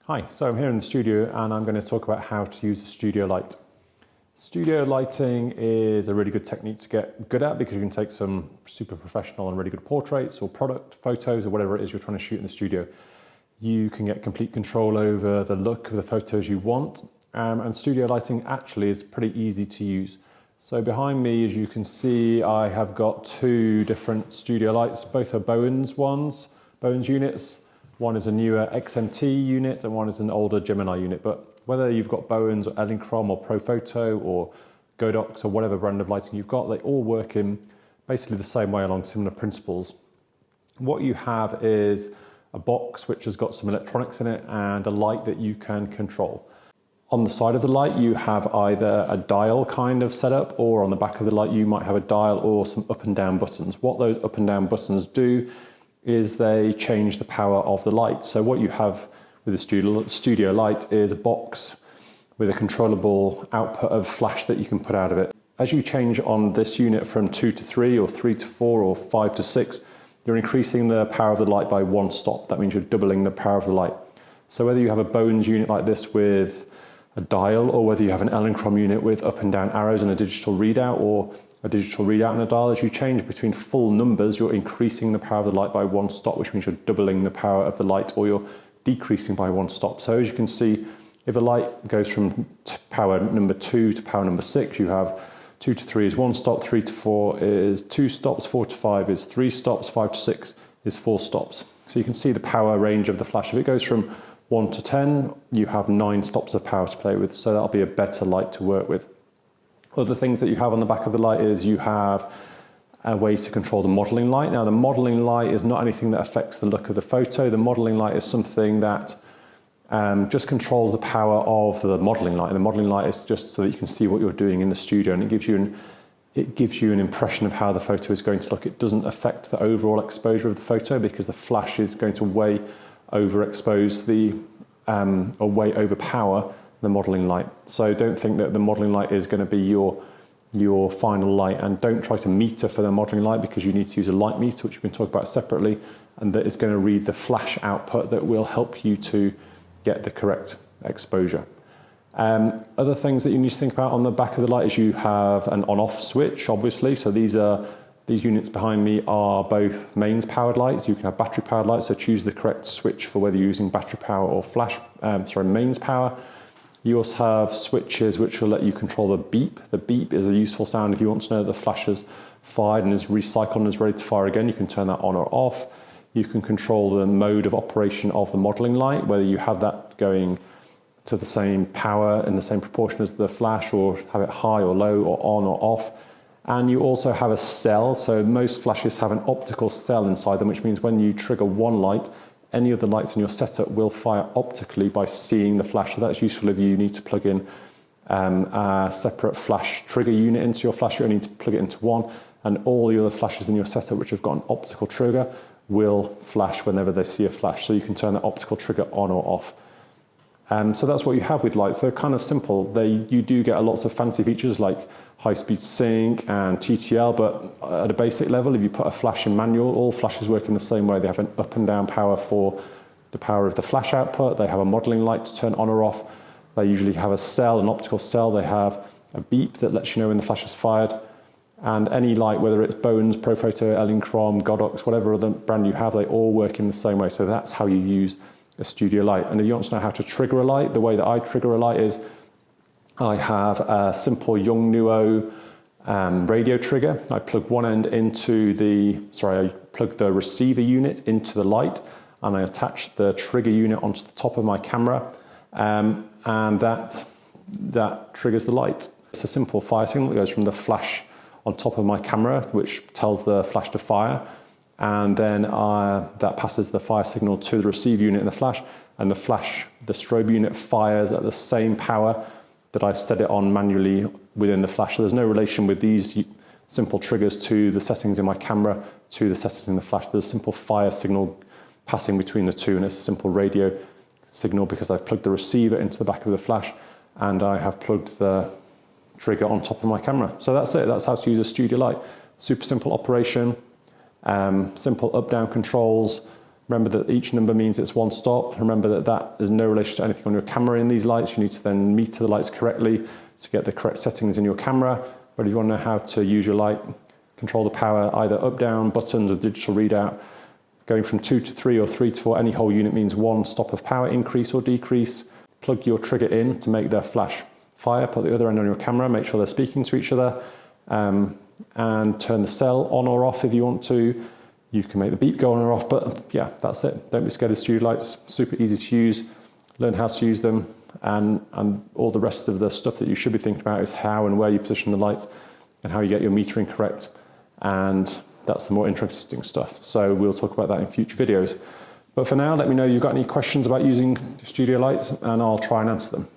Hi, so I'm here in the studio and I'm going to talk about how to use a studio light. Studio lighting is a really good technique to get good at because you can take some super professional and really good portraits or product photos or whatever it is you're trying to shoot in the studio. You can get complete control over the look of the photos you want, and studio lighting actually is pretty easy to use. So behind me, as you can see, I have got two different studio lights. Both are Bowens units. One is a newer XMT unit and one is an older Gemini unit. But whether you've got Bowens or Elinchrom or Profoto or Godox or whatever brand of lighting you've got, they all work in basically the same way along similar principles. What you have is a box which has got some electronics in it and a light that you can control. On the side of the light you have either a dial kind of setup, or on the back of the light you might have a dial or some up and down buttons. What those up and down buttons do is they change the power of the light. So what you have with a studio light is a box with a controllable output of flash that you can put out of it. As you change on this unit from 2 to 3 or 3 to 4 or 5 to 6, you're increasing the power of the light by 1 stop. That means you're doubling the power of the light. So whether you have a Bowens unit like this with a dial, or whether you have an Elinchrom unit with up and down arrows and a digital readout, or a digital readout and a dial, as you change between full numbers, you're increasing the power of the light by 1 stop, which means you're doubling the power of the light, or you're decreasing by 1 stop. So as you can see, if a light goes from power number 2 to power number 6, you have 2 to 3 is 1 stop, 3 to 4 is 2 stops, 4 to 5 is 3 stops, 5 to 6 is 4 stops. So you can see the power range of the flash. If it goes from 1 to 10, you have 9 stops of power to play with, so that'll be a better light to work with. Other things that you have on the back of the light is you have a way to control the modeling light. Now the modeling light is not anything that affects the look of the photo. The modeling light is something that just controls the power of the modeling light. And the modeling light is just so that you can see what you're doing in the studio, and it gives you an impression of how the photo is going to look. It doesn't affect the overall exposure of the photo because the flash is going to way overexpose or way overpower the modeling light. So don't think that the modeling light is going to be your final light, and don't try to meter for the modeling light because you need to use a light meter, which we can talk about separately, and that is going to read the flash output that will help you to get the correct exposure. Other things that you need to think about on the back of the light is you have an on-off switch, obviously. So these units behind me are both mains powered lights. You can have battery powered lights, so choose the correct switch for whether you're using battery power or mains power. You also have switches which will let you control the beep. The beep is a useful sound if you want to know that the flash has fired and is recycled and is ready to fire again. You can turn that on or off. You can control the mode of operation of the modeling light, whether you have that going to the same power in the same proportion as the flash, or have it high or low or on or off. And you also have a cell. So most flashes have an optical cell inside them, which means when you trigger one light, any of the lights in your setup will fire optically by seeing the flash. So that's useful if you need to plug in a separate flash trigger unit into your flash. You only need to plug it into one, and all the other flashes in your setup which have got an optical trigger will flash whenever they see a flash. So you can turn that optical trigger on or off. So that's what you have with lights. They're kind of simple. You do get lots of fancy features like high-speed sync and TTL, but at a basic level, if you put a flash in manual, all flashes work in the same way. They have an up and down power for the power of the flash output. They have a modeling light to turn on or off. They usually have a cell, an optical cell. They have a beep that lets you know when the flash is fired. And any light, whether it's Bowens, Profoto, Elinchrom, Godox, whatever other brand you have, they all work in the same way. So that's how you use a studio light. And if you want to know how to trigger a light, the way that I trigger a light is I have a simple Yongnuo radio trigger. I plug one end into I plug the receiver unit into the light, and I attach the trigger unit onto the top of my camera, and that triggers the light. It's a simple fire signal that goes from the flash on top of my camera, which tells the flash to fire, and then that passes the fire signal to the receive unit in the flash, and the strobe unit fires at the same power that I've set it on manually within the flash. So there's no relation with these simple triggers to the settings in my camera to the settings in the flash. There's a simple fire signal passing between the two, and it's a simple radio signal because I've plugged the receiver into the back of the flash and I have plugged the trigger on top of my camera. So that's it. That's how to use a studio light. Super simple operation. Simple up-down controls, Remember that each number means it's one stop. Remember that that is no relation to anything on your camera in these lights. You need to then meter the lights correctly to get the correct settings in your camera. But if you want to know how to use your light, control the power, either up, down, buttons or digital readout, going from 2 to 3 or 3 to 4, any whole unit means one stop of power increase or decrease. Plug your trigger in to make their flash fire, put the other end on your camera, make sure they're speaking to each other, and turn the cell on or off if you want to. You can make the beep go on or off, but yeah, that's it. Don't be scared of studio lights, super easy to use. Learn how to use them, and all the rest of the stuff that you should be thinking about is how and where you position the lights and how you get your metering correct, and that's the more interesting stuff. So we'll talk about that in future videos. But for now, let me know if you've got any questions about using studio lights and I'll try and answer them.